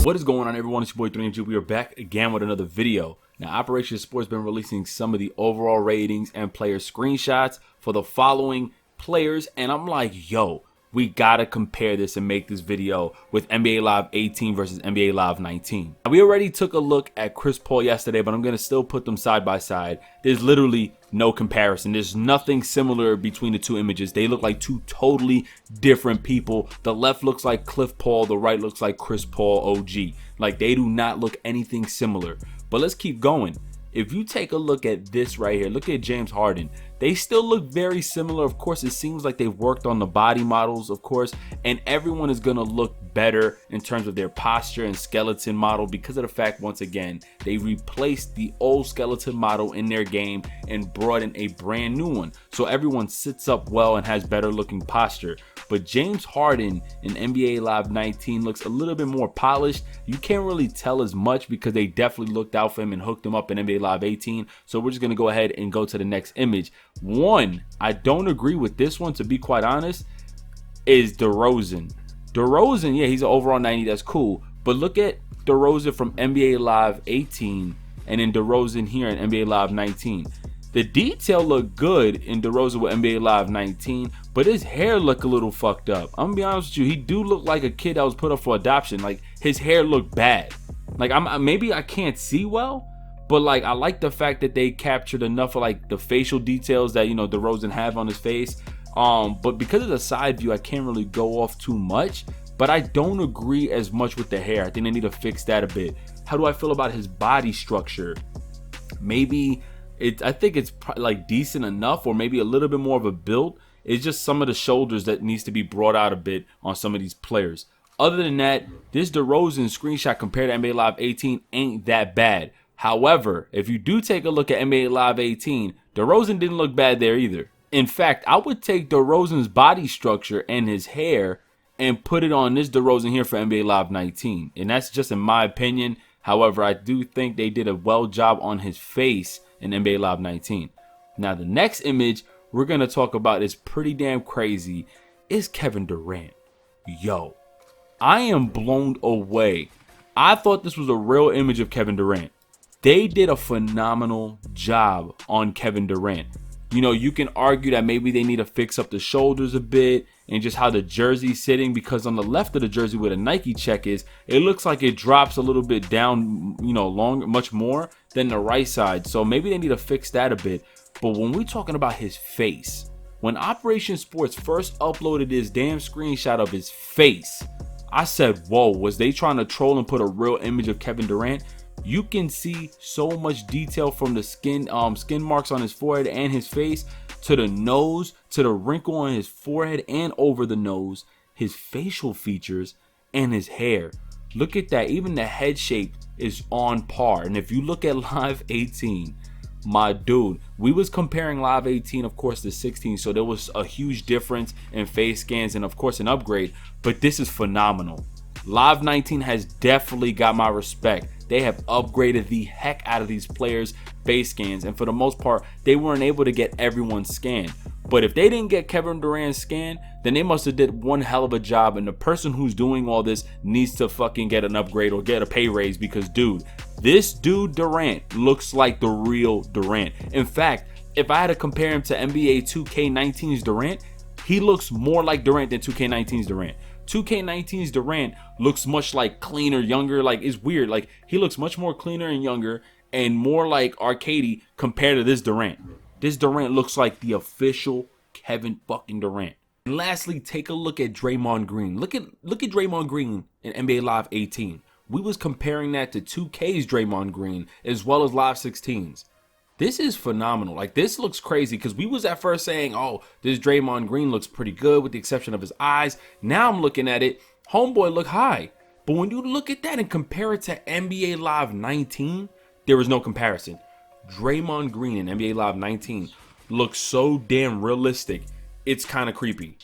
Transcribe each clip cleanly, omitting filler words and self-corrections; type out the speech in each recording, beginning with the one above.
What is going on, everyone? It's your boy 3MG. We are back again with another video. Now, Operation Sports has been releasing some of the overall ratings and player screenshots for the following players, and I'm like, yo, we gotta compare this and make this video with NBA Live 18 versus NBA Live 19. Now, we already took a look at Chris Paul yesterday, but I'm gonna still put them side by side. There's literally no comparison. There's nothing similar between the two images. They look like two totally different people. The left looks like Cliff Paul, the right looks like Chris Paul OG. Like, they do not look anything similar. But let's keep going. If you take a look at this right here, look at James Harden. They still look very similar. Of course, it seems like they've worked on the body models, of course, and everyone is going to look better in terms of their posture and skeleton model because of the fact, once again, they replaced the old skeleton model in their game and brought in a brand new one. So everyone sits up well and has better looking posture. But James Harden in NBA Live 19 looks a little bit more polished. You can't really tell as much because they definitely looked out for him and hooked him up in NBA Live 18. So we're just going to go ahead and go to the next image. One, I don't agree with this one, to be quite honest, is DeRozan. DeRozan, yeah, he's an overall 90. That's cool. But look at DeRozan from NBA Live 18 and then DeRozan here in NBA Live 19. The detail looked good in DeRozan with NBA Live 19, but his hair looked a little fucked up. I'm gonna be honest with you, he do look like a kid that was put up for adoption. Like, his hair looked bad. Like, maybe I can't see well, but like, I like the fact that they captured enough of like the facial details that, you know, DeRozan have on his face. But because of the side view, I can't really go off too much. But I don't agree as much with the hair. I think they need to fix that a bit. How do I feel about his body structure? Maybe I think it's like decent enough, or maybe a little bit more of a build. It's just some of the shoulders that needs to be brought out a bit on some of these players. Other than that, this DeRozan screenshot compared to NBA Live 18 ain't that bad. However, if you do take a look at NBA Live 18, DeRozan didn't look bad there either. In fact, I would take DeRozan's body structure and his hair and put it on this DeRozan here for NBA Live 19. And that's just in my opinion. However, I do think they did a well job on his face in NBA Live 19. Now, the next image we're going to talk about is pretty damn crazy. Is Kevin Durant. Yo, I am blown away. I thought this was a real image of Kevin Durant. They did a phenomenal job on Kevin Durant. You know, you can argue that maybe they need to fix up the shoulders a bit and just how the jersey's sitting, because on the left of the jersey where the Nike check is, it looks like it drops a little bit down, you know, much more than the right side. So maybe they need to fix that a bit. But when we're talking about his face, when Operation Sports first uploaded this damn screenshot of his face, I said, whoa, was they trying to troll and put a real image of Kevin Durant? You can see so much detail from the skin marks on his forehead and his face, to the nose, to the wrinkle on his forehead and over the nose, his facial features, and his hair. Look at that. Even the head shape is on par. And if you look at Live 18, my dude, we was comparing Live 18, of course, to 16. So there was a huge difference in face scans and, of course, an upgrade. But this is phenomenal. Live 19 has definitely got my respect. They have upgraded the heck out of these players' face scans, and for the most part, they weren't able to get everyone's scan. But if they didn't get Kevin Durant's scan, then they must have did one hell of a job, and the person who's doing all this needs to fucking get an upgrade or get a pay raise, because, dude, this dude Durant looks like the real Durant. In fact, if I had to compare him to NBA 2K19's Durant, he looks more like Durant than 2K19's Durant. 2K19's Durant looks much like cleaner, younger. Like, it's weird. Like, he looks much more cleaner and younger and more like arcadey compared to this Durant. This Durant looks like the official Kevin fucking Durant. And lastly, take a look at Draymond Green. Look at Draymond Green in NBA Live 18. We was comparing that to 2K's Draymond Green as well as Live 16's. This is phenomenal. Like, this looks crazy because we was at first saying, oh, this Draymond Green looks pretty good with the exception of his eyes. Now I'm looking at it, homeboy look high. But when you look at that and compare it to NBA Live 19, there is no comparison. Draymond Green in NBA Live 19 looks so damn realistic, it's kind of creepy.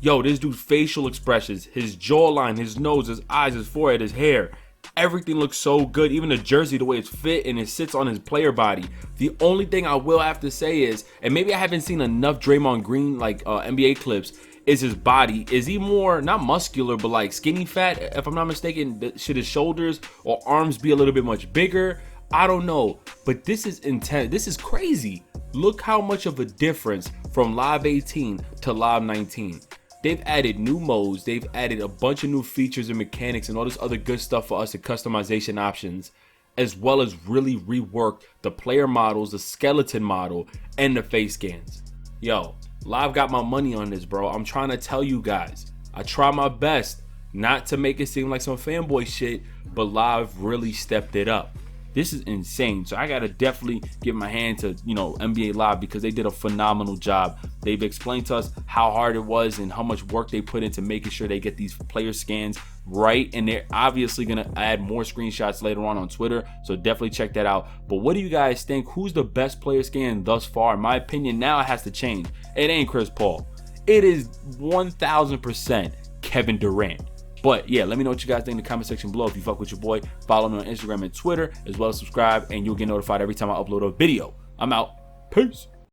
Yo, this dude's facial expressions, his jawline, his nose, his eyes, his forehead, his hair, everything looks so good. Even the jersey, the way it's fit and it sits on his player body. The only thing I will have to say is, and maybe I haven't seen enough Draymond Green like NBA clips, is his body. Is he more, not muscular, but like skinny fat? If I'm not mistaken, should his shoulders or arms be a little bit much bigger? I don't know, but this is intense. This is crazy. Look how much of a difference from Live 18 to Live 19. They've added new modes. They've added a bunch of new features and mechanics and all this other good stuff for us, the customization options, as well as really reworked the player models, the skeleton model, and the face scans. Yo, Live got my money on this, bro. I'm trying to tell you guys. I try my best not to make it seem like some fanboy shit, but Live really stepped it up. This is insane. So I gotta definitely give my hand to, NBA Live, because they did a phenomenal job. They've explained to us how hard it was and how much work they put into making sure they get these player scans right. And they're obviously gonna add more screenshots later on Twitter. So definitely check that out. But what do you guys think? Who's the best player scan thus far? In my opinion, now it has to change. It ain't Chris Paul. It is 1000% Kevin Durant. But yeah, let me know what you guys think in the comment section below. If you fuck with your boy, follow me on Instagram and Twitter, as well as subscribe, and you'll get notified every time I upload a video. I'm out. Peace.